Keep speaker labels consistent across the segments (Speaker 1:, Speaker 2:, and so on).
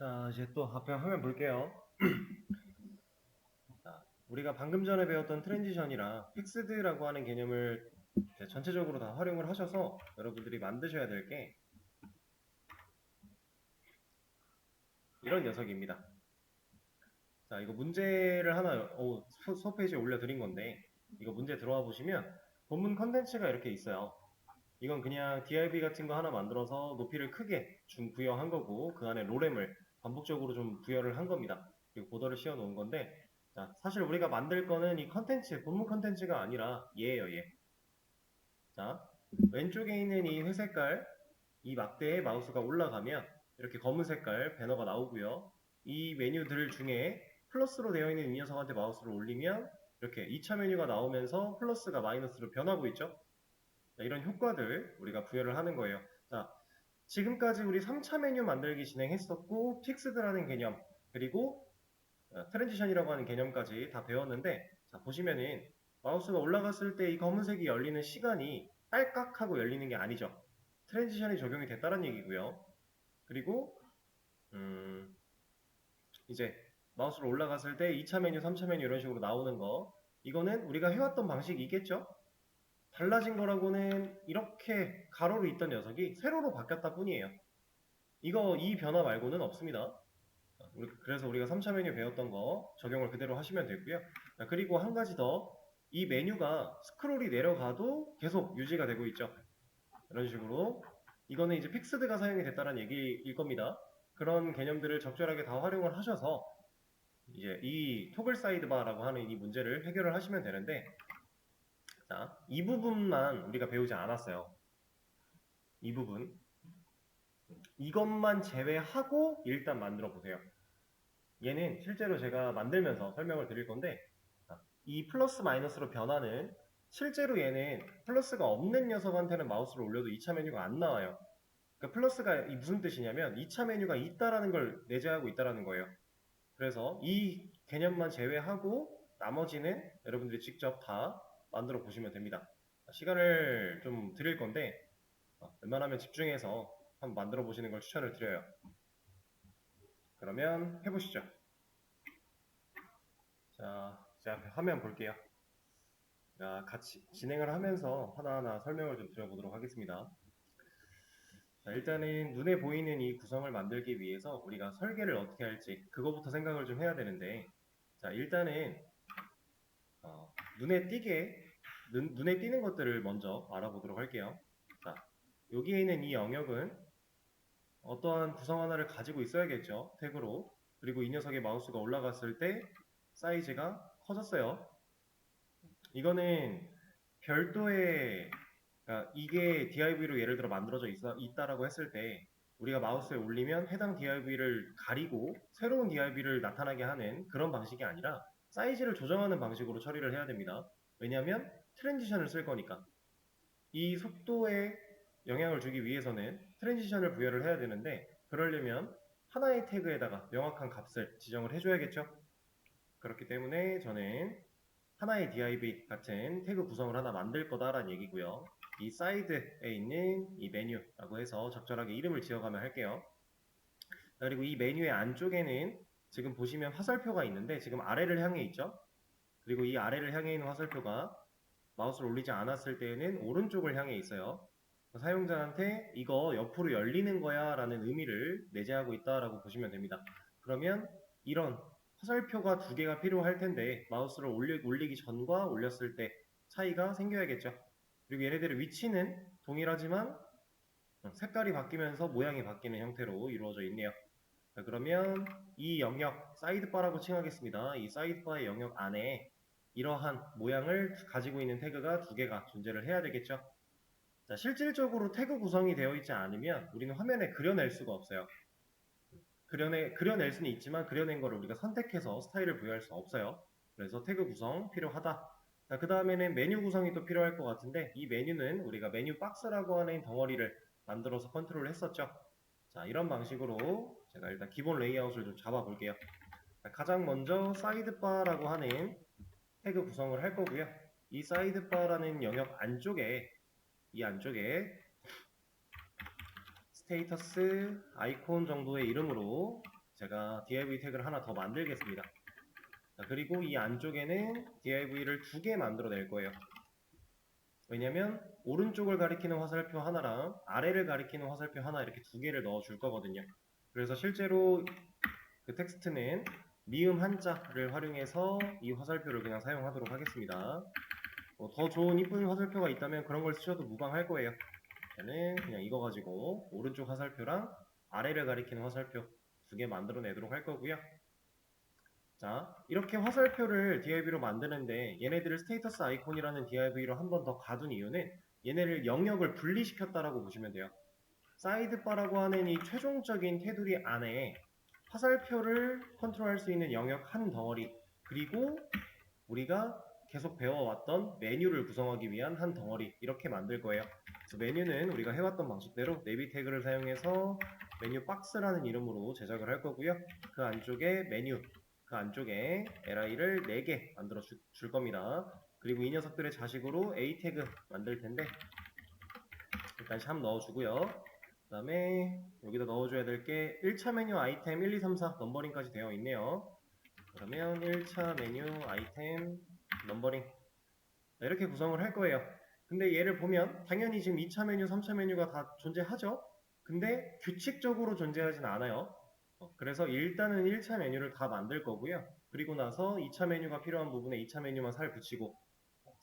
Speaker 1: 자, 이제 또 앞에 화면 볼게요. 자, 우리가 방금 전에 배웠던 트랜지션이랑 픽스드라고 하는 개념을 이제 전체적으로 다 활용을 하셔서 여러분들이 만드셔야 될 게 이런 녀석입니다. 자, 이거 문제를 하나 수업 페이지에 올려드린 건데 이거 문제 들어와 보시면 본문 컨텐츠가 이렇게 있어요. 이건 그냥 DIB 같은 거 하나 만들어서 높이를 크게 부여한 거고 그 안에 로렘을 반복적으로 좀 부여를 한 겁니다. 그리고 보더를 씌워 놓은 건데 자, 사실 우리가 만들 거는 이 컨텐츠, 본문 컨텐츠가 아니라 얘예요, 얘. 자, 왼쪽에 있는 이 회색깔, 이 막대에 마우스가 올라가면 이렇게 검은 색깔 배너가 나오고요. 이 메뉴들 중에 플러스로 되어 있는 이 녀석한테 마우스를 올리면 이렇게 2차 메뉴가 나오면서 플러스가 마이너스로 변하고 있죠. 자, 이런 효과들 우리가 부여를 하는 거예요. 자, 지금까지 우리 3차 메뉴 만들기 진행했었고 픽스드라는 개념 그리고 트랜지션이라고 하는 개념까지 다 배웠는데 자, 보시면은 마우스가 올라갔을 때 이 검은색이 열리는 시간이 딸깍 하고 열리는 게 아니죠. 트랜지션이 적용이 됐다는 얘기고요. 그리고 이제 마우스로 올라갔을 때 2차 메뉴, 3차 메뉴 이런 식으로 나오는 거 이거는 우리가 해왔던 방식이겠죠? 달라진 거라고는 이렇게 가로로 있던 녀석이 세로로 바뀌었다 뿐이에요. 이 변화 말고는 없습니다. 그래서 우리가 3차 메뉴 배웠던 거 적용을 그대로 하시면 되고요. 그리고 한 가지 더, 이 메뉴가 스크롤이 내려가도 계속 유지가 되고 있죠. 이런 식으로. 이거는 이제 픽스드가 사용이 됐다는 얘기일 겁니다. 그런 개념들을 적절하게 다 활용을 하셔서 이제 이 토글 사이드바라고 하는 이 문제를 해결을 하시면 되는데, 자, 이 부분만 우리가 배우지 않았어요. 이 부분. 이것만 제외하고 일단 만들어 보세요. 얘는 실제로 제가 만들면서 설명을 드릴 건데 이 플러스 마이너스로 변하는 실제로 얘는 플러스가 없는 녀석한테는 마우스를 올려도 2차 메뉴가 안 나와요. 그러니까 플러스가 무슨 뜻이냐면 2차 메뉴가 있다라는 걸 내재하고 있다라는 거예요. 그래서 이 개념만 제외하고 나머지는 여러분들이 직접 다 만들어 보시면 됩니다. 시간을 좀 드릴 건데 웬만하면 집중해서 한번 만들어 보시는 걸 추천을 드려요. 그러면 해보시죠. 자, 제 앞에 화면 볼게요. 자, 같이 진행을 하면서 하나하나 설명을 좀 드려보도록 하겠습니다. 자, 일단은 눈에 보이는 이 구성을 만들기 위해서 우리가 설계를 어떻게 할지 그거부터 생각을 좀 해야 되는데 자, 일단은 눈에 띄는 것들을 먼저 알아보도록 할게요. 자, 여기에 있는 이 영역은 어떠한 구성 하나를 가지고 있어야겠죠. 태그로. 그리고 이 녀석의 마우스가 올라갔을 때 사이즈가 커졌어요. 이거는 별도의 그러니까 이게 DIV로 예를 들어 만들어져 있다라고 했을 때 우리가 마우스에 올리면 해당 DIV를 가리고 새로운 DIV를 나타나게 하는 그런 방식이 아니라 사이즈를 조정하는 방식으로 처리를 해야 됩니다. 왜냐하면 트랜지션을 쓸 거니까. 이 속도에 영향을 주기 위해서는 트랜지션을 부여를 해야 되는데 그러려면 하나의 태그에다가 명확한 값을 지정을 해줘야겠죠. 그렇기 때문에 저는 하나의 div 같은 태그 구성을 하나 만들 거다라는 얘기고요. 이 사이드에 있는 이 메뉴라고 해서 적절하게 이름을 지어가면 할게요. 그리고 이 메뉴의 안쪽에는 지금 보시면 화살표가 있는데 지금 아래를 향해 있죠. 그리고 이 아래를 향해 있는 화살표가 마우스를 올리지 않았을 때에는 오른쪽을 향해 있어요. 사용자한테 이거 옆으로 열리는 거야 라는 의미를 내재하고 있다라고 보시면 됩니다. 그러면 이런 화살표가 두 개가 필요할 텐데 마우스를 올리기 전과 올렸을 때 차이가 생겨야겠죠. 그리고 얘네들의 위치는 동일하지만 색깔이 바뀌면서 모양이 바뀌는 형태로 이루어져 있네요. 자, 그러면 이 영역 사이드바라고 칭하겠습니다. 이 사이드바의 영역 안에 이러한 모양을 가지고 있는 태그가 두 개가 존재를 해야 되겠죠. 자, 실질적으로 태그 구성이 되어 있지 않으면 우리는 화면에 그려낼 수가 없어요. 그려낼 수는 있지만 그려낸 거를 우리가 선택해서 스타일을 부여할 수 없어요. 그래서 태그 구성 필요하다. 자, 그 다음에는 메뉴 구성이 또 필요할 것 같은데 이 메뉴는 우리가 메뉴 박스라고 하는 덩어리를 만들어서 컨트롤 했었죠. 자, 이런 방식으로 제가 일단 기본 레이아웃을 좀 잡아 볼게요. 가장 먼저 사이드바라고 하는 태그 구성을 할 거고요. 이 사이드바라는 영역 안쪽에 이 안쪽에 스테이터스 아이콘 정도의 이름으로 제가 div 태그를 하나 더 만들겠습니다. 자, 그리고 이 안쪽에는 div를 2개 만들어낼 거예요. 왜냐면 오른쪽을 가리키는 화살표 하나랑 아래를 가리키는 화살표 하나 이렇게 2개를 넣어줄 거거든요. 그래서 실제로 그 텍스트는 미음 한자를 활용해서 이 화살표를 그냥 사용하도록 하겠습니다. 더 좋은 이쁜 화살표가 있다면 그런 걸 쓰셔도 무방할 거예요. 저는 그냥 이거 가지고 오른쪽 화살표랑 아래를 가리키는 화살표 2개 만들어내도록 할 거고요. 자, 이렇게 화살표를 div로 만드는데 얘네들을 스테이터스 아이콘이라는 div로 한 번 더 가둔 이유는 얘네를 영역을 분리시켰다라고 보시면 돼요. 사이드바라고 하는 이 최종적인 테두리 안에 화살표를 컨트롤할 수 있는 영역 한 덩어리, 그리고 우리가 계속 배워왔던 메뉴를 구성하기 위한 한 덩어리, 이렇게 만들 거예요. 그래서 메뉴는 우리가 해왔던 방식대로 네비 태그를 사용해서 메뉴 박스라는 이름으로 제작을 할 거고요. 그 안쪽에 메뉴, 그 안쪽에 li를 4개 만들어 줄 겁니다. 그리고 이 녀석들의 자식으로 a 태그 만들 텐데 일단 샵 넣어주고요. 그 다음에 여기다 넣어줘야 될 게 1차 메뉴 아이템 1, 2, 3, 4 넘버링까지 되어 있네요. 그러면 1차 메뉴 아이템 넘버링 이렇게 구성을 할 거예요. 근데 얘를 보면 당연히 지금 2차 메뉴, 3차 메뉴가 다 존재하죠. 근데 규칙적으로 존재하진 않아요. 그래서 일단은 1차 메뉴를 다 만들 거고요. 그리고 나서 2차 메뉴가 필요한 부분에 2차 메뉴만 살 붙이고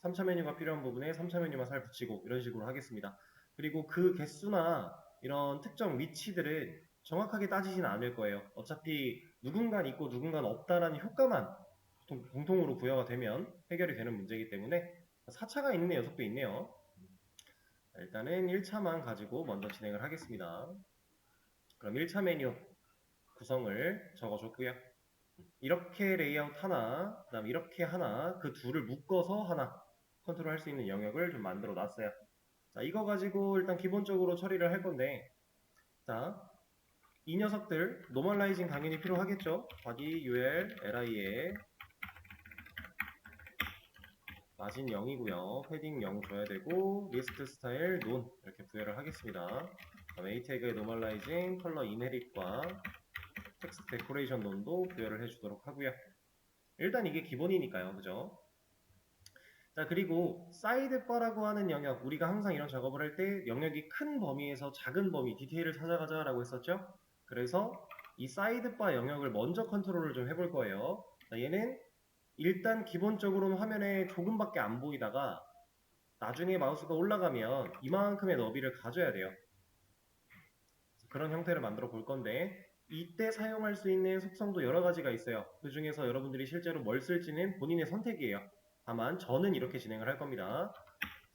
Speaker 1: 3차 메뉴가 필요한 부분에 3차 메뉴만 살 붙이고 이런 식으로 하겠습니다. 그리고 그 개수나 이런 특정 위치들은 정확하게 따지진 않을 거예요. 어차피 누군가 있고 누군가 없다라는 효과만 공통으로 부여가 되면 해결이 되는 문제이기 때문에 4차가 있는 녀석도 있네요. 일단은 1차만 가지고 먼저 진행을 하겠습니다. 그럼 1차 메뉴 구성을 적어줬고요. 이렇게 레이아웃 하나, 그 다음 이렇게 하나, 그 둘을 묶어서 하나 컨트롤 할 수 있는 영역을 좀 만들어 놨어요. 자, 이거 가지고 일단 기본적으로 처리를 할 건데, 자, 이 녀석들 노멀라이징 당연히 필요하겠죠. body ul li에 마진 0이고요. 패딩 0 줘야 되고 리스트 스타일 non 이렇게 부여를 하겠습니다. 그다음에 a 태그의 노멀라이징 컬러 이네릿과 텍스트 데코레이션 non도 부여를 해주도록 하고요. 일단 이게 기본이니까요, 그죠? 자, 그리고 사이드바라고 하는 영역, 우리가 항상 이런 작업을 할 때 영역이 큰 범위에서 작은 범위, 디테일을 찾아가자 라고 했었죠? 그래서 이 사이드바 영역을 먼저 컨트롤을 좀 해볼 거예요. 자, 얘는 일단 기본적으로는 화면에 조금밖에 안 보이다가 나중에 마우스가 올라가면 이만큼의 너비를 가져야 돼요. 그런 형태를 만들어 볼 건데 이때 사용할 수 있는 속성도 여러 가지가 있어요. 그 중에서 여러분들이 실제로 뭘 쓸지는 본인의 선택이에요. 다만 저는 이렇게 진행을 할 겁니다.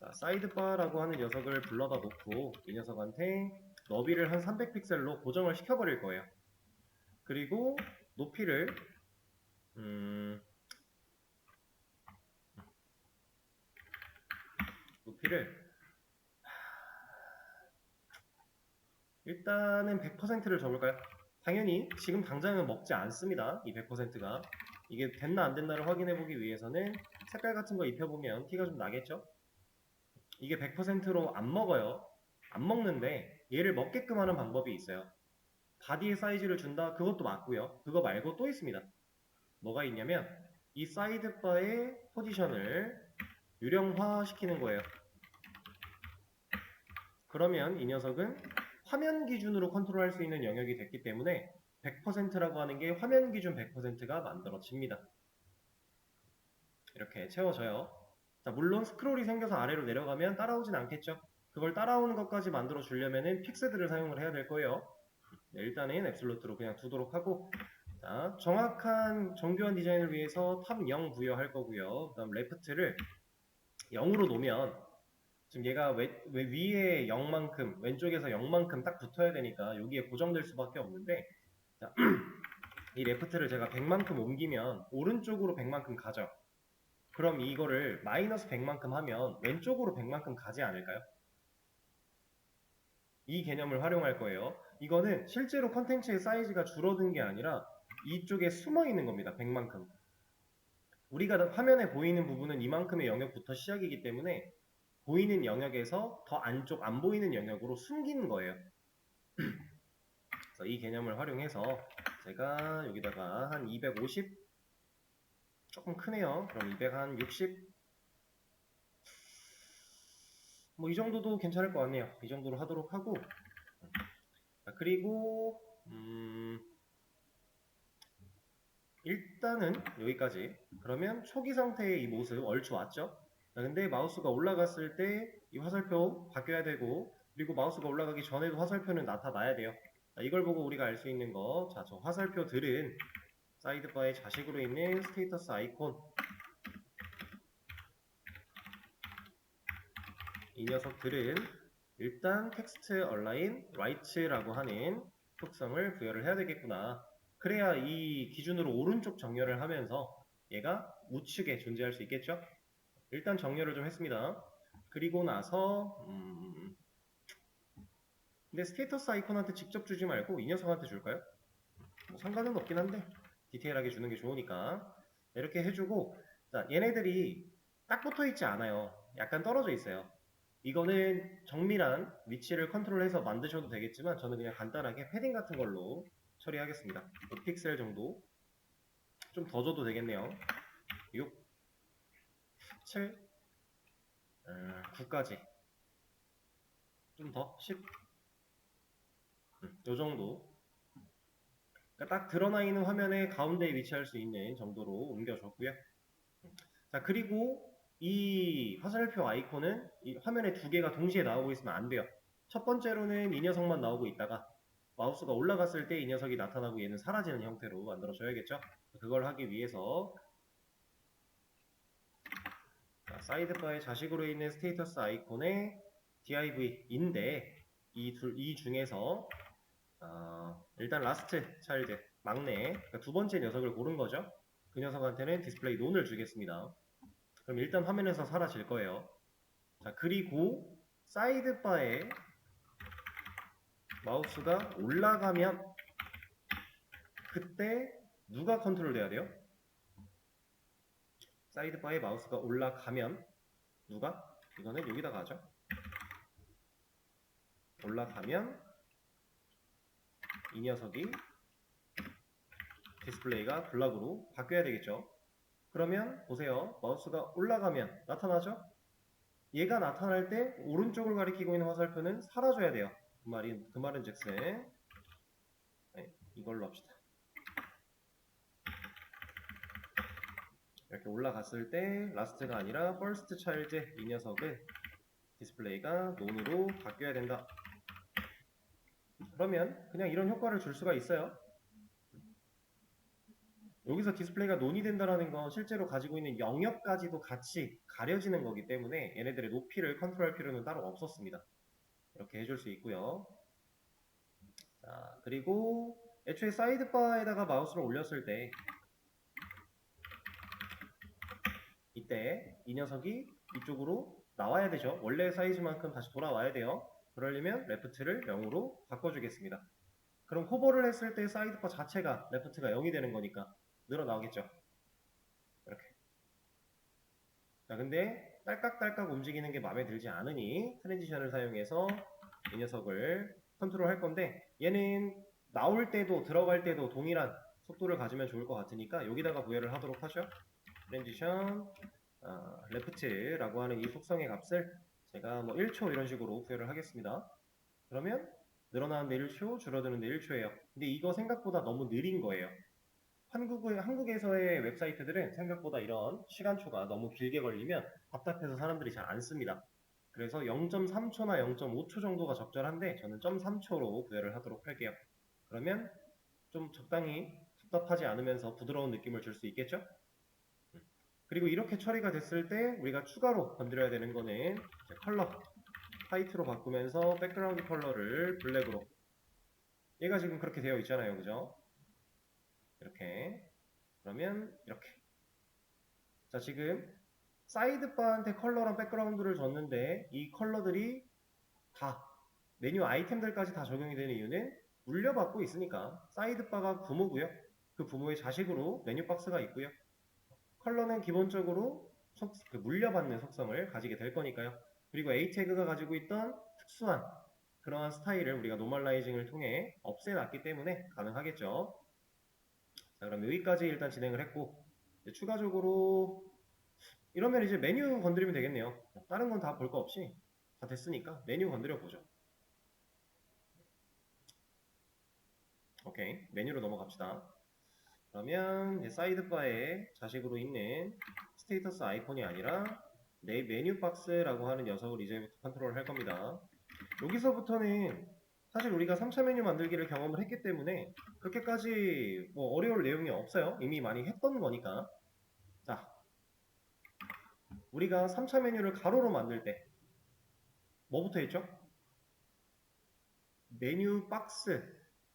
Speaker 1: 자, 사이드바라고 하는 녀석을 불러다 놓고 이 녀석한테 너비를 한 300픽셀로 고정을 시켜버릴 거예요. 그리고 높이를 일단은 100%를 적을까요? 당연히 지금 당장은 먹지 않습니다. 이 100%가 이게 됐나 안 됐나를 확인해 보기 위해서는 색깔 같은 거 입혀보면 티가 좀 나겠죠? 이게 100%로 안 먹어요. 안 먹는데 얘를 먹게끔 하는 방법이 있어요. 바디의 사이즈를 준다? 그것도 맞고요. 그거 말고 또 있습니다. 뭐가 있냐면 이 사이드바의 포지션을 유령화 시키는 거예요. 그러면 이 녀석은 화면 기준으로 컨트롤할 수 있는 영역이 됐기 때문에 100%라고 하는 게 화면 기준 100%가 만들어집니다. 이렇게 채워져요. 자, 물론 스크롤이 생겨서 아래로 내려가면 따라오진 않겠죠. 그걸 따라오는 것까지 만들어 주려면은 픽스들을 사용을 해야 될 거예요. 네, 일단은 앱솔루트로 그냥 두도록 하고, 자, 정확한 정교한 디자인을 위해서 탑 0 부여할 거고요. 그 다음 레프트를 0으로 놓으면 지금 얘가 왜 위에 0만큼 왼쪽에서 0만큼 딱 붙어야 되니까 여기에 고정될 수밖에 없는데, 자, 이 레프트를 제가 100만큼 옮기면 오른쪽으로 100만큼 가죠. 그럼 이거를 마이너스 100만큼 하면 왼쪽으로 100만큼 가지 않을까요? 이 개념을 활용할 거예요. 이거는 실제로 컨텐츠의 사이즈가 줄어든 게 아니라 이쪽에 숨어 있는 겁니다. 100만큼. 우리가 화면에 보이는 부분은 이만큼의 영역부터 시작이기 때문에 보이는 영역에서 더 안쪽 안 보이는 영역으로 숨기는 거예요. 그래서 이 개념을 활용해서 제가 여기다가 한 250 조금 크네요. 그럼 260 뭐 이 정도도 괜찮을 것 같네요. 이 정도로 하도록 하고 자, 그리고 일단은 여기까지. 그러면 초기 상태의 이 모습 얼추 왔죠? 자, 근데 마우스가 올라갔을 때 이 화살표 바뀌어야 되고 그리고 마우스가 올라가기 전에도 화살표는 나타나야 돼요. 자, 이걸 보고 우리가 알 수 있는 거, 자, 저 화살표들은 사이드바의 자식으로 있는 스테이터스 아이콘 이 녀석들은 일단 텍스트 얼라인 라이트라고 하는 속성을 부여를 해야 되겠구나. 그래야 이 기준으로 오른쪽 정렬을 하면서 얘가 우측에 존재할 수 있겠죠? 일단 정렬을 좀 했습니다. 그리고 나서 근데 스테이터스 아이콘한테 직접 주지 말고 이 녀석한테 줄까요? 뭐 상관은 없긴 한데 디테일하게 주는 게 좋으니까 이렇게 해주고 자, 얘네들이 딱 붙어 있지 않아요. 약간 떨어져 있어요. 이거는 정밀한 위치를 컨트롤해서 만드셔도 되겠지만 저는 그냥 간단하게 패딩 같은 걸로 처리하겠습니다. 5픽셀 정도 좀 더 줘도 되겠네요. 6, 7, 9까지 좀 더 10, 요 정도 그러니까 딱 드러나 있는 화면의 가운데에 위치할 수 있는 정도로 옮겨줬고요. 자, 그리고 이 화살표 아이콘은 이 화면에 두 개가 동시에 나오고 있으면 안 돼요. 첫 번째로는 이 녀석만 나오고 있다가 마우스가 올라갔을 때 이 녀석이 나타나고 얘는 사라지는 형태로 만들어줘야겠죠. 그걸 하기 위해서 사이드바의 자식으로 있는 스테이터스 아이콘의 div인데 이 중에서 일단 라스트 차일드 막내 그러니까 두 번째 녀석을 고른 거죠. 그 녀석한테는 디스플레이 논을 주겠습니다. 그럼 일단 화면에서 사라질 거예요. 자, 그리고 사이드바에 마우스가 올라가면 그때 누가 컨트롤 돼야 돼요? 사이드바에 마우스가 올라가면 누가? 이거는 여기다가 하죠. 올라가면 이 녀석이 디스플레이가 블락으로 바뀌어야 되겠죠. 그러면 보세요. 마우스가 올라가면 나타나죠? 얘가 나타날 때 오른쪽을 가리키고 있는 화살표는 사라져야 돼요. 그 말은 즉슨 네, 이걸로 합시다. 이렇게 올라갔을 때 라스트가 아니라 퍼스트 차일드 이 녀석은 디스플레이가 논으로 바뀌어야 된다. 그러면 그냥 이런 효과를 줄 수가 있어요. 여기서 디스플레이가 논이 된다는 건 실제로 가지고 있는 영역까지도 같이 가려지는 거기 때문에 얘네들의 높이를 컨트롤할 필요는 따로 없었습니다. 이렇게 해줄 수 있고요. 자, 그리고 애초에 사이드바에다가 마우스를 올렸을 때 이때 이 녀석이 이쪽으로 나와야 되죠. 원래 사이즈만큼 다시 돌아와야 돼요. 그러려면 레프트를 0으로 바꿔주겠습니다. 그럼 호버를 했을 때 사이드바 자체가 레프트가 0이 되는 거니까 늘어나오겠죠. 이렇게. 자, 근데 딸깍딸깍 움직이는 게 마음에 들지 않으니 트랜지션을 사용해서 이 녀석을 컨트롤 할 건데 얘는 나올 때도 들어갈 때도 동일한 속도를 가지면 좋을 것 같으니까 여기다가 부여를 하도록 하죠. 트랜지션 레프트라고 하는 이 속성의 값을 제가 뭐 1초 이런 식으로 부여를 하겠습니다. 그러면 늘어나는데 1초, 줄어드는데 1초예요. 근데 이거 생각보다 너무 느린 거예요. 한국에서의 웹사이트들은 생각보다 이런 시간초가 너무 길게 걸리면 답답해서 사람들이 잘 안 씁니다. 그래서 0.3초나 0.5초 정도가 적절한데 저는 0.3초로 부여를 하도록 할게요. 그러면 좀 적당히 답답하지 않으면서 부드러운 느낌을 줄 수 있겠죠? 그리고 이렇게 처리가 됐을 때 우리가 추가로 건드려야 되는 거는 컬러 화이트로 바꾸면서 백그라운드 컬러를 블랙으로 얘가 지금 그렇게 되어 있잖아요. 그죠? 이렇게 그러면 이렇게 자 지금 사이드바한테 컬러랑 백그라운드를 줬는데 이 컬러들이 다 메뉴 아이템들까지 다 적용이 되는 이유는 물려받고 있으니까 사이드바가 부모고요. 그 부모의 자식으로 메뉴 박스가 있고요. 컬러는 기본적으로 물려받는 속성을 가지게 될 거니까요. 그리고 A 태그가 가지고 있던 특수한 그러한 스타일을 우리가 노멀라이징을 통해 없애놨기 때문에 가능하겠죠. 자, 그럼 여기까지 일단 진행을 했고, 이제 추가적으로 이러면 이제 메뉴 건드리면 되겠네요. 다른 건 다 볼 거 없이 다 됐으니까 메뉴 건드려 보죠. 오케이, 메뉴로 넘어갑시다. 그러면 이제 사이드바에 자식으로 있는 스테이터스 아이콘이 아니라 내 메뉴 박스라고 하는 녀석을 이제부터 컨트롤 할 겁니다. 여기서부터는 사실 우리가 3차 메뉴 만들기를 경험을 했기 때문에 그렇게까지 뭐 어려울 내용이 없어요. 이미 많이 했던 거니까. 자, 우리가 3차 메뉴를 가로로 만들 때 뭐부터 했죠? 메뉴 박스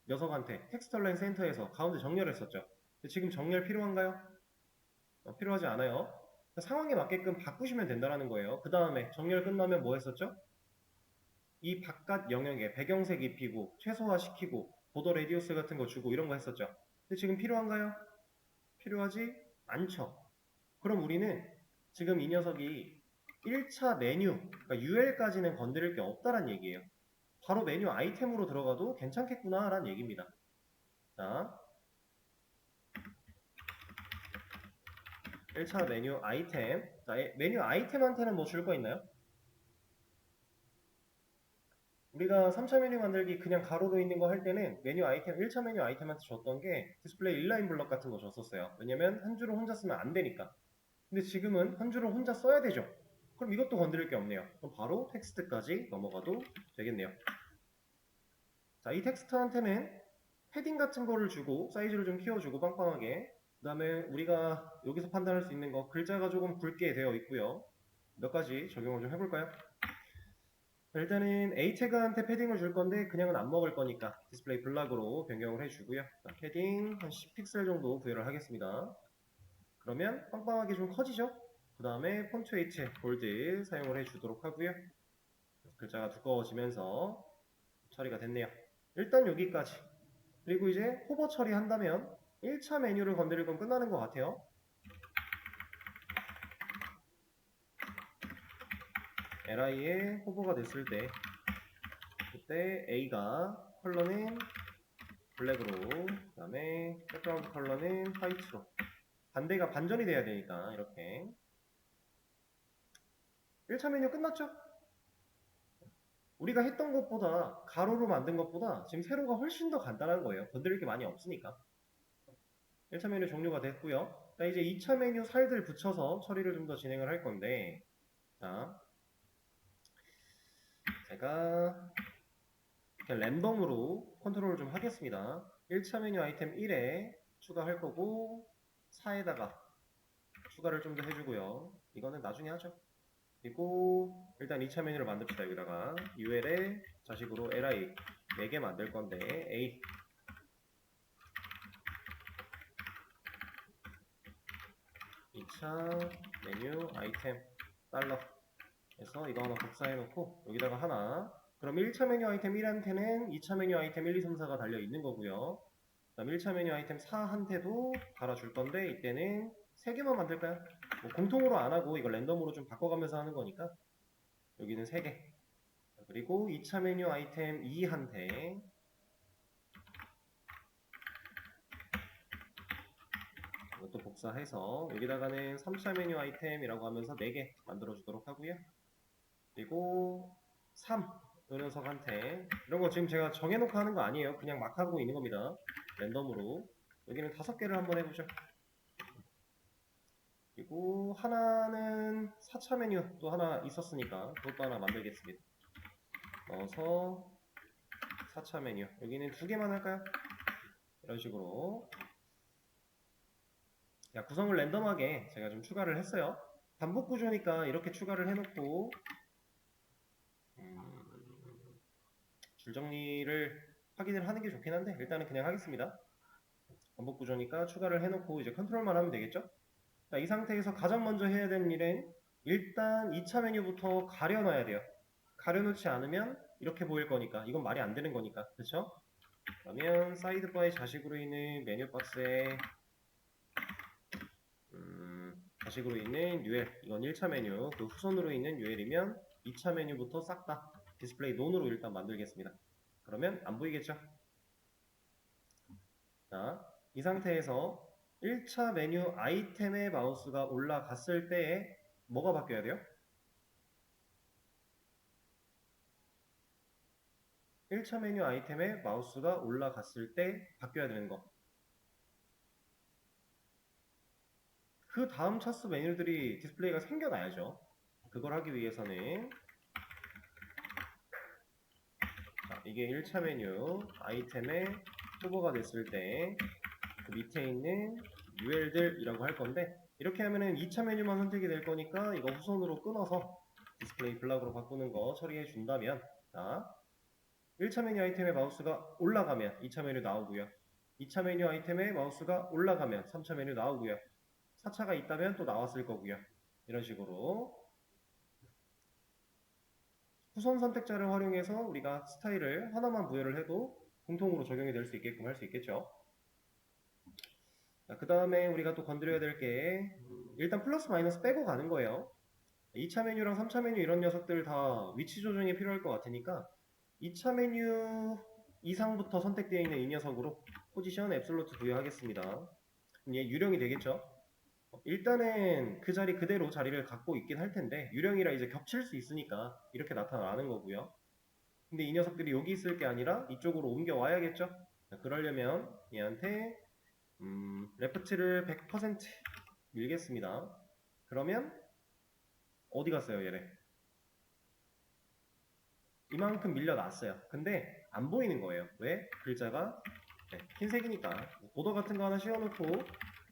Speaker 1: 녀석한테 텍스트 얼라인 센터에서 가운데 정렬했었죠. 지금 정렬 필요한가요? 필요하지 않아요. 상황에 맞게끔 바꾸시면 된다는 거예요. 그 다음에 정렬 끝나면 뭐 했었죠? 이 바깥 영역에 배경색 입히고 최소화시키고 보더 레디우스 같은 거 주고 이런 거 했었죠. 근데 지금 필요한가요? 필요하지 않죠. 그럼 우리는 지금 이 녀석이 1차 메뉴, 그러니까 UL까지는 건드릴 게 없다란 얘기예요. 바로 메뉴 아이템으로 들어가도 괜찮겠구나 라는 얘기입니다. 자, 1차 메뉴 아이템. 자, 메뉴 아이템한테는 뭐 줄 거 있나요? 우리가 3차 메뉴 만들기 그냥 가로로 있는 거 할 때는 메뉴 아이템, 1차 메뉴 아이템한테 줬던 게 디스플레이 인라인 블럭 같은 거 줬었어요. 왜냐면 한 줄을 혼자 쓰면 안 되니까. 근데 지금은 한 줄을 혼자 써야 되죠. 그럼 이것도 건드릴 게 없네요. 그럼 바로 텍스트까지 넘어가도 되겠네요. 자, 이 텍스트한테는 패딩 같은 거를 주고 사이즈를 좀 키워주고 빵빵하게. 그 다음에 우리가 여기서 판단할 수 있는 거 글자가 조금 굵게 되어 있고요. 몇 가지 적용을 좀 해볼까요? 일단은 A 태그한테 패딩을 줄 건데 그냥은 안 먹을 거니까 디스플레이 블락으로 변경을 해주고요. 자, 패딩 한 10픽셀 정도 부여를 하겠습니다. 그러면 빵빵하게 좀 커지죠? 그 다음에 폰트 H 볼드 사용을 해주도록 하고요. 글자가 두꺼워지면서 처리가 됐네요. 일단 여기까지. 그리고 이제 호버 처리한다면 1차 메뉴를 건드릴 건 끝나는 것 같아요. li에 호버가 됐을 때 그때 a가 컬러는 블랙으로 그 다음에 백그라운드 컬러는 화이트로 반대가 반전이 돼야 되니까 이렇게 1차 메뉴 끝났죠? 우리가 했던 것보다 가로로 만든 것보다 지금 세로가 훨씬 더 간단한 거예요. 건드릴 게 많이 없으니까 1차 메뉴 종료가 됐고요. 자, 이제 2차 메뉴 살들 붙여서 처리를 좀 더 진행을 할 건데 자, 제가 그냥 랜덤으로 컨트롤을 좀 하겠습니다. 1차 메뉴 아이템 1에 추가할 거고 4에다가 추가를 좀 더 해주고요. 이거는 나중에 하죠. 그리고 일단 2차 메뉴를 만듭시다. 여기다가 UL에 자식으로 li 4개 만들 건데 a 2차 메뉴 아이템 달러 해서 이거 하나 복사해 놓고 여기다가 하나 그럼 1차 메뉴 아이템 1한테는 2차 메뉴 아이템 1, 2, 3, 4가 달려 있는 거고요. 그다음 1차 메뉴 아이템 4한테도 달아줄 건데 이때는 3개만 만들까요? 뭐 공통으로 안 하고 이거 랜덤으로 좀 바꿔가면서 하는 거니까 여기는 3개. 그리고 2차 메뉴 아이템 2한테 이것도 복사해서 여기다가는 3차 메뉴 아이템이라고 하면서 4개 만들어 주도록 하고요. 그리고 3 요 녀석한테 이런 거 지금 제가 정해놓고 하는 거 아니에요. 그냥 막 하고 있는 겁니다. 랜덤으로 여기는 5개를 한번 해보죠. 그리고 하나는 4차 메뉴 또 하나 있었으니까 그것도 하나 만들겠습니다. 넣어서 4차 메뉴 여기는 2개만 할까요? 이런 식으로 야, 구성을 랜덤하게 제가 좀 추가를 했어요. 반복 구조니까 이렇게 추가를 해놓고 줄 정리를 확인을 하는 게 좋긴 한데 일단은 그냥 하겠습니다. 반복 구조니까 추가를 해놓고 이제 컨트롤만 하면 되겠죠? 자, 이 상태에서 가장 먼저 해야 되는 일은 일단 2차 메뉴부터 가려놔야 돼요. 가려놓지 않으면 이렇게 보일 거니까 이건 말이 안 되는 거니까 그렇죠? 그러면 사이드바의 자식으로 있는 메뉴 박스에 자식으로 있는 UL 이건 1차 메뉴 그 후손으로 있는 UL이면 2차 메뉴부터 싹 다 디스플레이 논으로 일단 만들겠습니다. 그러면 안 보이겠죠? 자, 이 상태에서 1차 메뉴 아이템에 마우스가 올라갔을 때에 뭐가 바뀌어야 돼요? 1차 메뉴 아이템에 마우스가 올라갔을 때 바뀌어야 되는 거. 그 다음 차수 메뉴들이 디스플레이가 생겨나야죠. 그걸 하기 위해서는 자, 이게 1차 메뉴 아이템에 후보가 됐을 때 그 밑에 있는 UL들이라고 할 건데 이렇게 하면은 2차 메뉴만 선택이 될 거니까 이거 후손으로 끊어서 디스플레이 블락으로 바꾸는 거 처리해 준다면 자, 1차 메뉴 아이템에 마우스가 올라가면 2차 메뉴 나오고요. 2차 메뉴 아이템에 마우스가 올라가면 3차 메뉴 나오고요. 4차가 있다면 또 나왔을 거고요. 이런 식으로 후손 선택자를 활용해서 우리가 스타일을 하나만 부여를 해도 공통으로 적용이 될 수 있게끔 할 수 있겠죠. 그 다음에 우리가 또 건드려야 될 게 일단 플러스 마이너스 빼고 가는 거예요. 2차 메뉴랑 3차 메뉴 이런 녀석들 다 위치 조정이 필요할 것 같으니까 2차 메뉴 이상부터 선택되어 있는 이 녀석으로 포지션 앱솔루트 부여하겠습니다. 그럼 얘 유령이 되겠죠. 일단은 그 자리 그대로 자리를 갖고 있긴 할 텐데 유령이라 이제 겹칠 수 있으니까 이렇게 나타나는 거고요. 근데 이 녀석들이 여기 있을 게 아니라 이쪽으로 옮겨 와야겠죠. 그러려면 얘한테 레프트를 100% 밀겠습니다. 그러면 어디 갔어요 얘네? 이만큼 밀려났어요. 근데 안 보이는 거예요. 왜? 글자가 흰색이니까. 보더 같은 거 하나 씌워놓고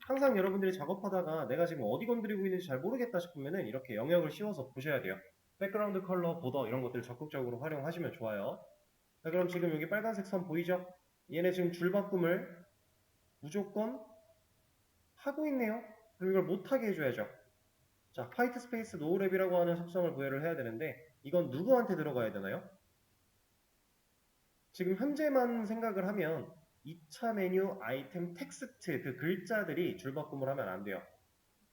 Speaker 1: 항상 여러분들이 작업하다가 내가 지금 어디 건드리고 있는지 잘 모르겠다 싶으면은 이렇게 영역을 씌워서 보셔야 돼요. 백그라운드 컬러, 보더 이런 것들 적극적으로 활용하시면 좋아요. 자, 그럼 지금 여기 빨간색 선 보이죠? 얘네 지금 줄바꿈을 무조건 하고 있네요. 그럼 이걸 못하게 해줘야죠. 자, 화이트 스페이스 노우랩이라고 하는 속성을 부여를 해야 되는데 이건 누구한테 들어가야 되나요? 지금 현재만 생각을 하면 2차 메뉴 아이템 텍스트 그 글자들이 줄바꿈을 하면 안 돼요.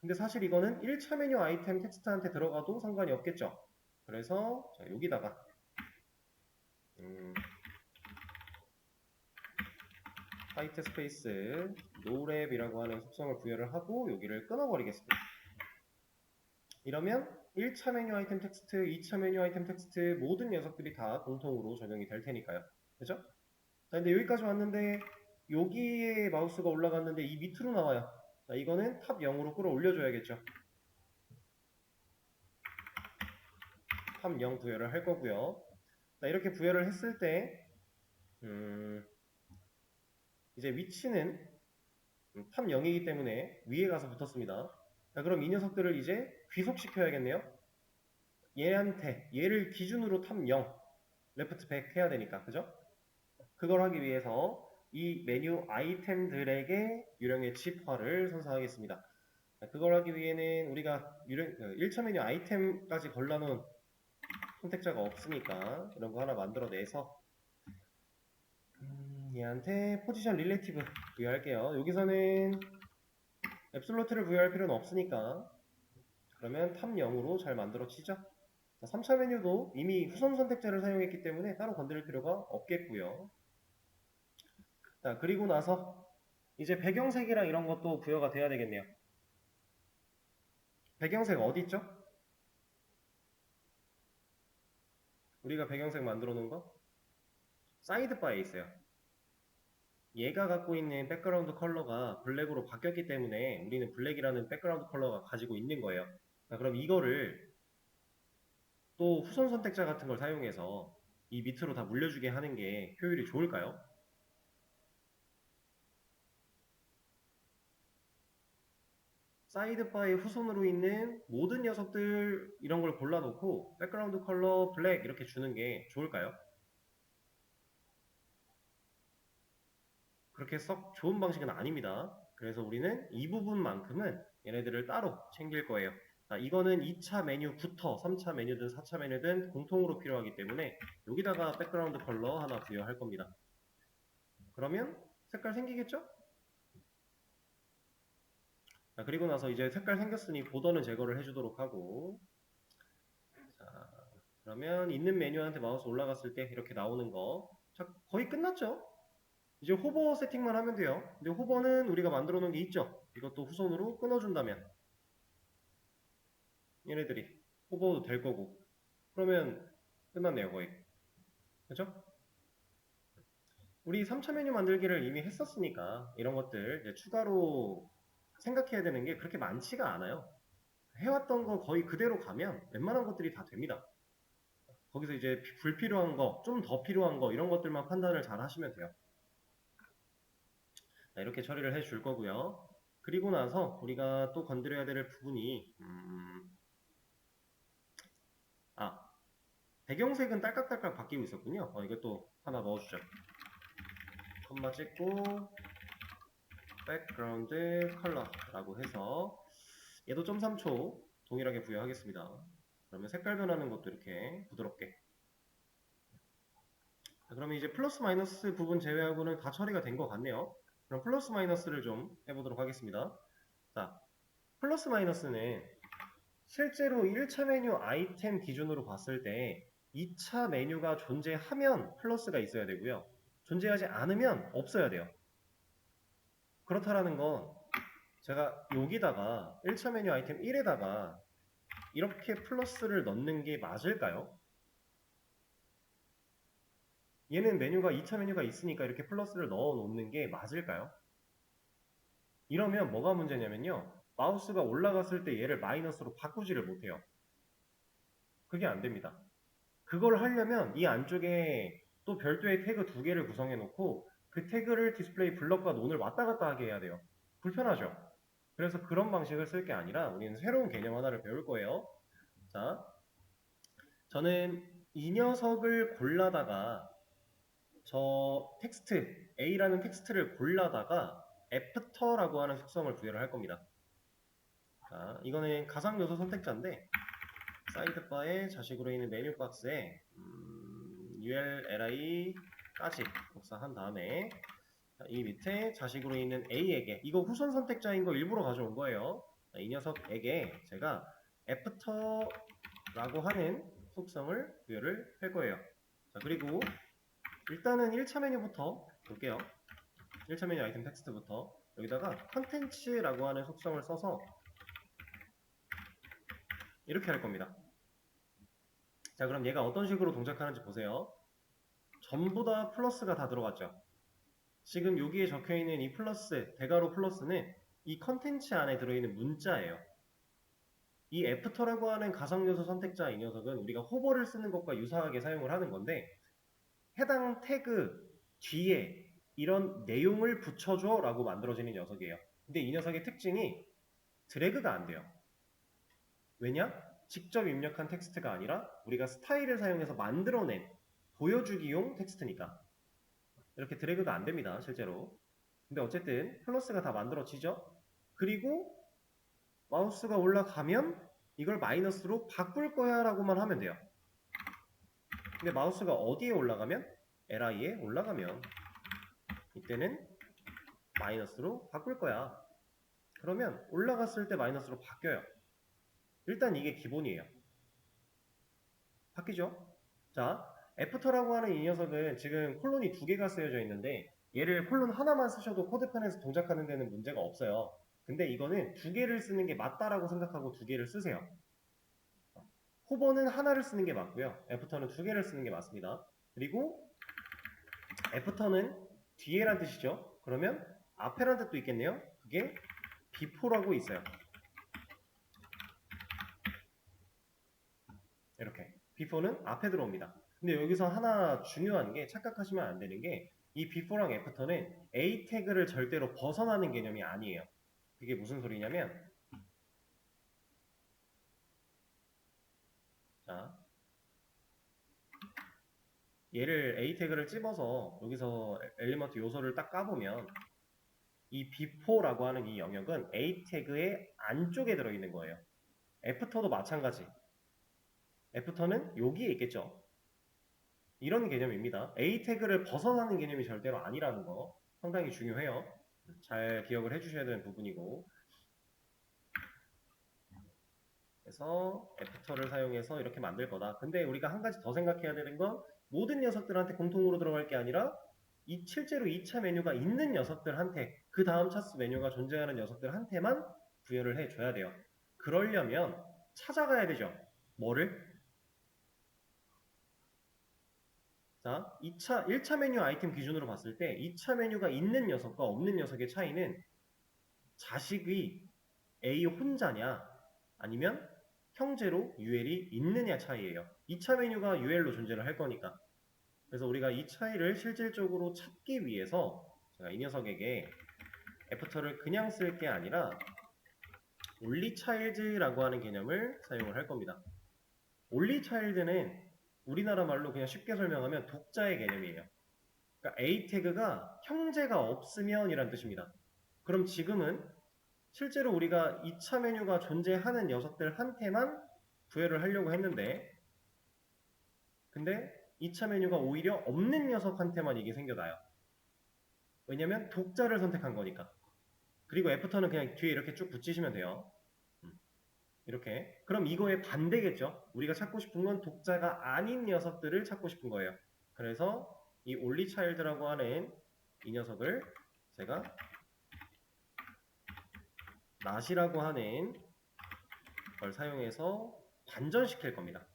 Speaker 1: 근데 사실 이거는 1차 메뉴 아이템 텍스트한테 들어가도 상관이 없겠죠. 그래서 자, 여기다가 화이트 스페이스 노랩이라고 하는 속성을 부여를 하고 여기를 끊어버리겠습니다. 이러면 1차 메뉴 아이템 텍스트, 2차 메뉴 아이템 텍스트 모든 녀석들이 다 공통으로 적용이 될 테니까요. 그죠? 자, 근데 여기까지 왔는데 여기에 마우스가 올라갔는데 이 밑으로 나와요. 자, 이거는 탑 0으로 끌어올려줘야겠죠. 탑 0 부여를 할 거고요. 자, 이렇게 부여를 했을 때 이제 위치는 탑 0이기 때문에 위에 가서 붙었습니다. 자, 그럼 이 녀석들을 이제 귀속시켜야겠네요. 얘를 기준으로 탑 0, 레프트 100 해야 되니까, 그죠? 그걸 하기 위해서 이 메뉴 아이템들에게 유령의 집화를 선사하겠습니다. 자, 그걸 하기 위해는 우리가 1차 메뉴 아이템까지 걸러놓은 선택자가 없으니까 이런 거 하나 만들어내서 얘한테 포지션 릴레이티브 부여할게요. 여기서는 앱솔루트를 부여할 필요는 없으니까 그러면 탑 0으로 잘 만들어지죠. 3차 메뉴도 이미 후손 선택자를 사용했기 때문에 따로 건드릴 필요가 없겠고요. 자, 그리고 나서 이제 배경색이랑 이런 것도 부여가 돼야 되겠네요. 배경색 어디 있죠? 우리가 배경색 만들어 놓은 거? 사이드바에 있어요. 얘가 갖고 있는 백그라운드 컬러가 블랙으로 바뀌었기 때문에 우리는 블랙이라는 백그라운드 컬러가 가지고 있는 거예요. 자, 그럼 이거를 또 후손 선택자 같은 걸 사용해서 이 밑으로 다 물려주게 하는 게 효율이 좋을까요? 사이드바의 후손으로 있는 모든 녀석들 이런 걸 골라놓고 백그라운드 컬러 블랙 이렇게 주는 게 좋을까요? 그렇게 썩 좋은 방식은 아닙니다. 그래서 우리는 이 부분만큼은 얘네들을 따로 챙길 거예요. 자, 이거는 2차 메뉴부터 3차 메뉴든 4차 메뉴든 공통으로 필요하기 때문에 여기다가 백그라운드 컬러 하나 부여할 겁니다. 그러면 색깔 생기겠죠? 자, 그리고 나서 이제 색깔 생겼으니 보더는 제거를 해주도록 하고 자, 그러면 있는 메뉴한테 마우스 올라갔을 때 이렇게 나오는 거 자, 거의 끝났죠? 이제 호버 세팅만 하면 돼요. 근데 호버는 우리가 만들어 놓은 게 있죠. 이것도 후손으로 끊어준다면 얘네들이 호버도 될 거고 그러면 끝났네요 거의. 그죠? 우리 3차 메뉴 만들기를 이미 했었으니까 이런 것들 이제 추가로 생각해야 되는 게 그렇게 많지가 않아요. 해왔던 거 거의 그대로 가면 웬만한 것들이 다 됩니다. 거기서 이제 불필요한 거, 좀 더 필요한 거 이런 것들만 판단을 잘 하시면 돼요. 자, 이렇게 처리를 해 줄 거고요. 그리고 나서 우리가 또 건드려야 될 부분이 배경색은 딸깍딸깍 바뀌고 있었군요. 이것도 하나 넣어주죠. 콤마 찍고 백그라운드 컬러라고 해서 얘도 0.3초 동일하게 부여하겠습니다. 그러면 색깔 변하는 것도 이렇게 부드럽게. 자, 그러면 이제 플러스 마이너스 부분 제외하고는 다 처리가 된 것 같네요. 그럼 플러스 마이너스를 좀 해보도록 하겠습니다. 자, 플러스 마이너스는 실제로 1차 메뉴 아이템 기준으로 봤을 때 2차 메뉴가 존재하면 플러스가 있어야 되고요. 존재하지 않으면 없어야 돼요. 그렇다라는 건 제가 여기다가 1차 메뉴 아이템 1에다가 이렇게 플러스를 넣는 게 맞을까요? 얘는 메뉴가 2차 메뉴가 있으니까 이렇게 플러스를 넣어 놓는 게 맞을까요? 이러면 뭐가 문제냐면요. 마우스가 올라갔을 때 얘를 마이너스로 바꾸지를 못해요. 그게 안 됩니다. 그걸 하려면 이 안쪽에 또 별도의 태그 두 개를 구성해 놓고 그 태그를 디스플레이 블럭과 논을 왔다 갔다 하게 해야 돼요. 불편하죠? 그래서 그런 방식을 쓸 게 아니라 우리는 새로운 개념 하나를 배울 거예요. 자, 저는 이 녀석을 골라다가 저 텍스트, A라는 텍스트를 골라다가 애프터라고 하는 속성을 부여를 할 겁니다. 자, 이거는 가상 요소 선택자인데 사이드바에 자식으로 있는 메뉴 박스에 ULLI까지 복사한 다음에 이 밑에 자식으로 있는 A에게 이거 후손 선택자인 거 일부러 가져온 거예요. 이 녀석에게 제가 애프터라고 하는 속성을 부여를 할 거예요. 자, 그리고 일단은 1차 메뉴부터 볼게요. 1차 메뉴 아이템 텍스트부터 여기다가 컨텐츠라고 하는 속성을 써서 이렇게 할 겁니다. 자, 그럼 얘가 어떤 식으로 동작하는지 보세요. 전부 다 플러스가 다 들어갔죠. 지금 여기에 적혀있는 이 플러스, 대괄호 플러스는 이 컨텐츠 안에 들어있는 문자예요. 이 애프터라고 하는 가상요소 선택자 이 녀석은 우리가 호버를 쓰는 것과 유사하게 사용을 하는 건데 해당 태그 뒤에 이런 내용을 붙여줘 라고 만들어지는 녀석이에요. 근데 이 녀석의 특징이 드래그가 안 돼요. 왜냐? 직접 입력한 텍스트가 아니라 우리가 스타일을 사용해서 만들어낸 보여주기용 텍스트니까 이렇게 드래그가 안 됩니다 실제로. 근데 어쨌든 플러스가 다 만들어지죠. 그리고 마우스가 올라가면 이걸 마이너스로 바꿀 거야 라고만 하면 돼요. 근데 마우스가 어디에 올라가면? LI에 올라가면 이때는 마이너스로 바꿀 거야. 그러면 올라갔을 때 마이너스로 바뀌어요. 일단 이게 기본이에요. 바뀌죠? 자, 애프터라고 하는 이 녀석은 지금 콜론이 두 개가 쓰여져 있는데 얘를 콜론 하나만 쓰셔도 코드판에서 동작하는 데는 문제가 없어요. 근데 이거는 두 개를 쓰는 게 맞다라고 생각하고 두 개를 쓰세요. 호버는 하나를 쓰는 게 맞고요. 애프터는 두 개를 쓰는 게 맞습니다. 그리고 애프터는 뒤에란 뜻이죠. 그러면 앞에란 뜻도 있겠네요. 그게 before라고 있어요. 이렇게 before는 앞에 들어옵니다. 근데 여기서 하나 중요한 게 착각하시면 안 되는 게 이 before랑 after는 A 태그를 절대로 벗어나는 개념이 아니에요. 그게 무슨 소리냐면 자, 얘를 A 태그를 찝어서 여기서 엘리먼트 요소를 딱 까보면 이 before라고 하는 이 영역은 A 태그의 안쪽에 들어있는 거예요. after도 마찬가지. after는 여기에 있겠죠. 이런 개념입니다. A 태그를 벗어나는 개념이 절대로 아니라는 거 상당히 중요해요. 잘 기억을 해주셔야 되는 부분이고 그래서 애프터를 사용해서 이렇게 만들 거다. 근데 우리가 한 가지 더 생각해야 되는 건 모든 녀석들한테 공통으로 들어갈 게 아니라 실제로 2차 메뉴가 있는 녀석들한테, 그 다음 차수 메뉴가 존재하는 녀석들한테만 부여를 해줘야 돼요. 그러려면 찾아가야 되죠. 뭐를? 자, 1차 메뉴 아이템 기준으로 봤을 때 2차 메뉴가 있는 녀석과 없는 녀석의 차이는 자식이 A 혼자냐 아니면 형제로 UL이 있느냐 차이예요. 2차 메뉴가 UL로 존재를 할 거니까. 그래서 우리가 이 차이를 실질적으로 찾기 위해서 제가 이 녀석에게 애프터를 그냥 쓸 게 아니라 onlychild라고 하는 개념을 사용을 할 겁니다. onlychild는 우리나라 말로 그냥 쉽게 설명하면 독자의 개념이에요. 그러니까 A 태그가 형제가 없으면 이란 뜻입니다. 그럼 지금은 실제로 우리가 2차 메뉴가 존재하는 녀석들한테만 부여를 하려고 했는데, 근데 2차 메뉴가 오히려 없는 녀석한테만 이게 생겨나요. 왜냐면 독자를 선택한 거니까. 그리고 애프터는 그냥 뒤에 이렇게 쭉 붙이시면 돼요. 이렇게. 그럼 이거의 반대겠죠. 우리가 찾고 싶은 건 독자가 아닌 녀석들을 찾고 싶은 거예요. 그래서 이 onlychild라고 하는 이 녀석을 제가 not이라고 하는 걸 사용해서 반전시킬 겁니다.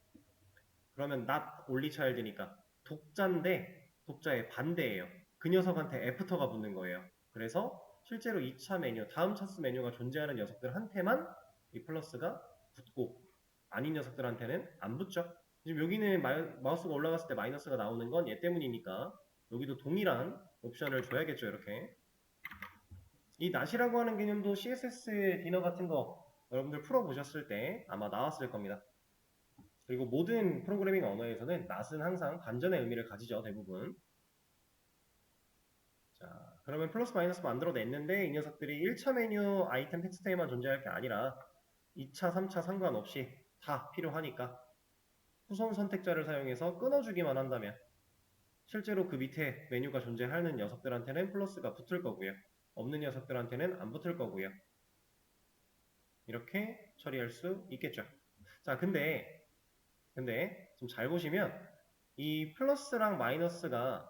Speaker 1: 그러면 not onlychild니까 독자인데 독자의 반대예요. 그 녀석한테 애프터가 붙는 거예요. 그래서 실제로 2차 메뉴, 다음 차수 메뉴가 존재하는 녀석들한테만 이 플러스가 붙고 아닌 녀석들한테는 안 붙죠. 지금 여기는 마우스가 올라갔을 때 마이너스가 나오는 건 얘 때문이니까 여기도 동일한 옵션을 줘야겠죠. 이렇게. 이 not이라고 하는 개념도 CSS 디너 같은 거 여러분들 풀어보셨을 때 아마 나왔을 겁니다. 그리고 모든 프로그래밍 언어에서는 not은 항상 반전의 의미를 가지죠. 대부분. 자, 그러면 플러스 마이너스 만들어냈는데 이 녀석들이 1차 메뉴 아이템 텍스트에만 존재할 게 아니라 2차, 3차 상관없이 다 필요하니까 후선 선택자를 사용해서 끊어주기만 한다면 실제로 그 밑에 메뉴가 존재하는 녀석들한테는 플러스가 붙을 거고요. 없는 녀석들한테는 안 붙을 거고요. 이렇게 처리할 수 있겠죠. 자, 근데 좀 잘 보시면 이 플러스랑 마이너스가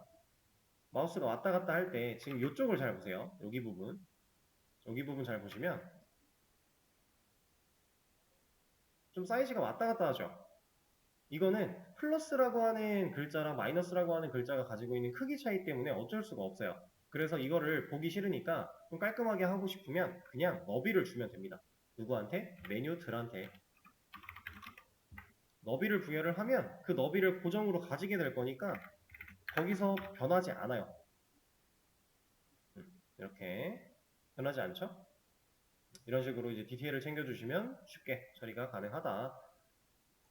Speaker 1: 마우스가 왔다 갔다 할 때 지금 이쪽을 잘 보세요. 여기 부분 잘 보시면 좀 사이즈가 왔다 갔다 하죠. 이거는 플러스라고 하는 글자랑 마이너스라고 하는 글자가 가지고 있는 크기 차이 때문에 어쩔 수가 없어요. 그래서 이거를 보기 싫으니까 좀 깔끔하게 하고 싶으면 그냥 너비를 주면 됩니다. 누구한테? 메뉴들한테. 너비를 부여를 하면 그 너비를 고정으로 가지게 될 거니까 거기서 변하지 않아요. 이렇게 변하지 않죠? 이런 식으로 이제 디테일을 챙겨주시면 쉽게 처리가 가능하다.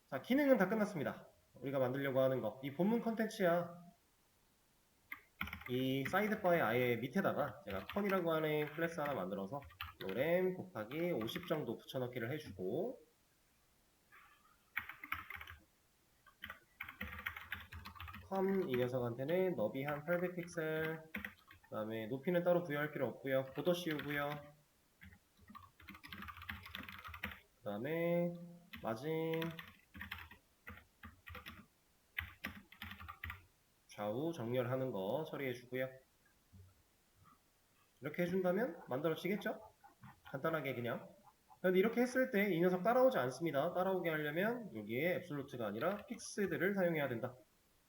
Speaker 1: 자, 기능은 다 끝났습니다. 우리가 만들려고 하는 거. 이 본문 컨텐츠야. 이 사이드바의 아예 밑에다가 제가 펀이라고 하는 클래스 하나 만들어서 lorem 곱하기 50 정도 붙여넣기를 해주고 컴 이 녀석한테는 너비 한 800픽셀 그 다음에 높이는 따로 부여할 필요 없고요. 보더 씌우고요. 그 다음에 마진 좌우 정렬하는 거 처리해 주고요. 이렇게 해준다면 만들어지겠죠? 간단하게 그냥. 근데 이렇게 했을 때 이 녀석 따라오지 않습니다. 따라오게 하려면 여기에 앱솔루트가 아니라 픽스드를 사용해야 된다.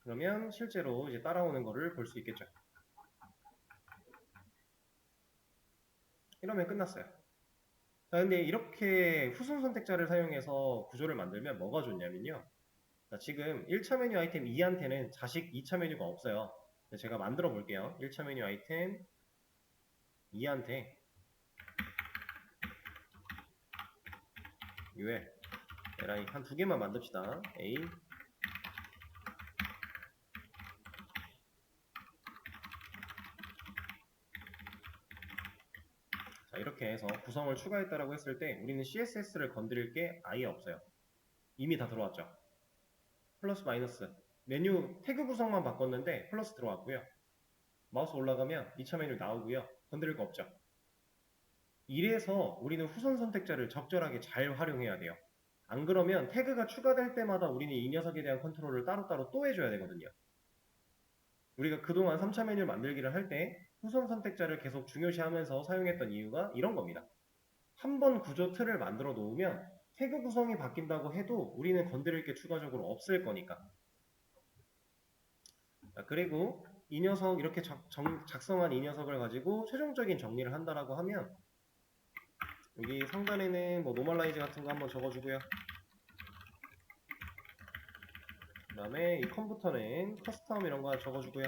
Speaker 1: 그러면 실제로 이제 따라오는 거를 볼 수 있겠죠. 이러면 끝났어요. 자, 근데 이렇게 후순 선택자를 사용해서 구조를 만들면 뭐가 좋냐면요. 자, 지금 1차 메뉴 아이템 2한테는 자식 2차 메뉴가 없어요. 제가 만들어 볼게요. 1차 메뉴 아이템 2한테 UL li 한 두 개만 만듭시다. A 자, 이렇게 해서 구성을 추가했다라고 했을 때 우리는 CSS를 건드릴 게 아예 없어요. 이미 다 들어왔죠. 플러스 마이너스 메뉴 태그 구성만 바꿨는데 플러스 들어왔고요. 마우스 올라가면 2차 메뉴 나오고요. 건드릴 거 없죠. 이래서 우리는 후선 선택자를 적절하게 잘 활용해야 돼요. 안 그러면 태그가 추가될 때마다 우리는 이 녀석에 대한 컨트롤을 따로따로 또 해줘야 되거든요. 우리가 그동안 3차 메뉴 만들기를 할 때 후손 선택자를 계속 중요시하면서 사용했던 이유가 이런 겁니다. 한 번 구조 틀을 만들어 놓으면 태그 구성이 바뀐다고 해도 우리는 건드릴 게 추가적으로 없을 거니까. 자, 그리고 이 녀석 이렇게 작성한 이 녀석을 가지고 최종적인 정리를 한다라고 하면 여기 상단에는 뭐 노멀라이즈 같은 거 한번 적어주고요. 그 다음에 이 컴부터는 커스텀 이런 거 적어주고요.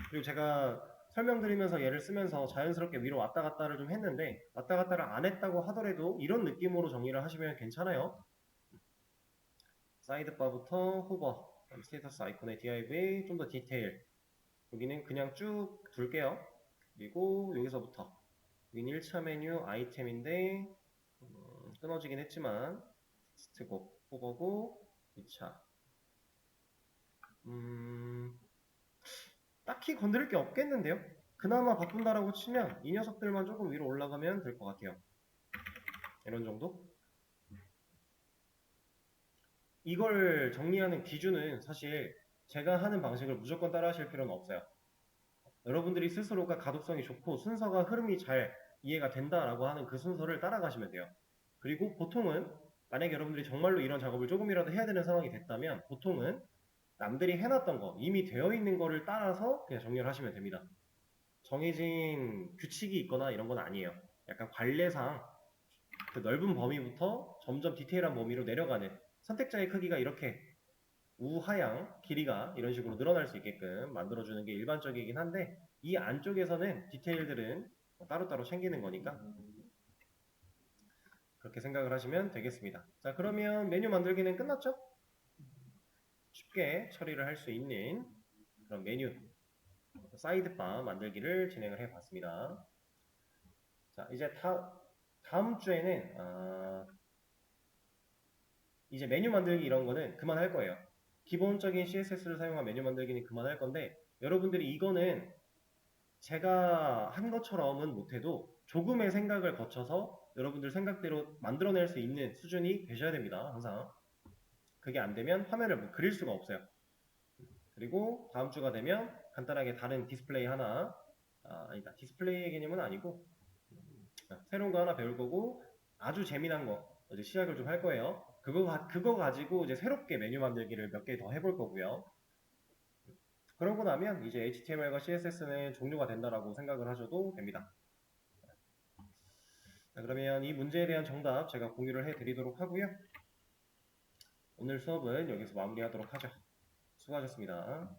Speaker 1: 그리고 제가 설명드리면서 얘를 쓰면서 자연스럽게 위로 왔다 갔다를 좀 했는데 왔다 갔다를 안 했다고 하더라도 이런 느낌으로 정리를 하시면 괜찮아요. 사이드바부터 호버, 스테이터스 아이콘의 div에 좀 더 디테일, 여기는 그냥 쭉 둘게요. 그리고 여기서부터 여기는 1차 메뉴 아이템인데 끊어지긴 했지만 텍스트고 호버고 2차 딱히 건드릴 게 없겠는데요? 그나마 바꾼다라고 치면 이 녀석들만 조금 위로 올라가면 될 것 같아요. 이런 정도? 이걸 정리하는 기준은 사실 제가 하는 방식을 무조건 따라 하실 필요는 없어요. 여러분들이 스스로가 가독성이 좋고 순서가 흐름이 잘 이해가 된다라고 하는 그 순서를 따라가시면 돼요. 그리고 보통은 만약에 여러분들이 정말로 이런 작업을 조금이라도 해야 되는 상황이 됐다면 보통은 남들이 해놨던 거, 이미 되어 있는 거를 따라서 그냥 정리를 하시면 됩니다. 정해진 규칙이 있거나 이런 건 아니에요. 약간 관례상 그 넓은 범위부터 점점 디테일한 범위로 내려가는 선택자의 크기가 이렇게 우하향 길이가 이런 식으로 늘어날 수 있게끔 만들어주는 게 일반적이긴 한데 이 안쪽에서는 디테일들은 따로따로 챙기는 거니까 그렇게 생각을 하시면 되겠습니다. 자, 그러면 메뉴 만들기는 끝났죠? 쉽게 처리를 할 수 있는 그런 메뉴 사이드바 만들기를 진행을 해 봤습니다. 자, 이제 다음 주에는 이제 메뉴 만들기 이런 거는 그만할 거예요. 기본적인 CSS를 사용한 메뉴 만들기는 그만할 건데 여러분들이 이거는 제가 한 것처럼은 못해도 조금의 생각을 거쳐서 여러분들 생각대로 만들어낼 수 있는 수준이 되셔야 됩니다. 항상. 그게 안 되면 화면을 뭐 그릴 수가 없어요. 그리고 다음 주가 되면 간단하게 다른 디스플레이 하나, 아니다. 디스플레이 개념은 아니고 새로운 거 하나 배울 거고 아주 재미난 거 이제 시작을 좀 할 거예요. 그거 가지고 이제 새롭게 메뉴 만들기를 몇 개 더 해볼 거고요. 그러고 나면 이제 HTML과 CSS는 종료가 된다라고 생각을 하셔도 됩니다. 자, 그러면 이 문제에 대한 정답 제가 공유를 해드리도록 하고요. 오늘 수업은 여기서 마무리하도록 하죠. 수고하셨습니다.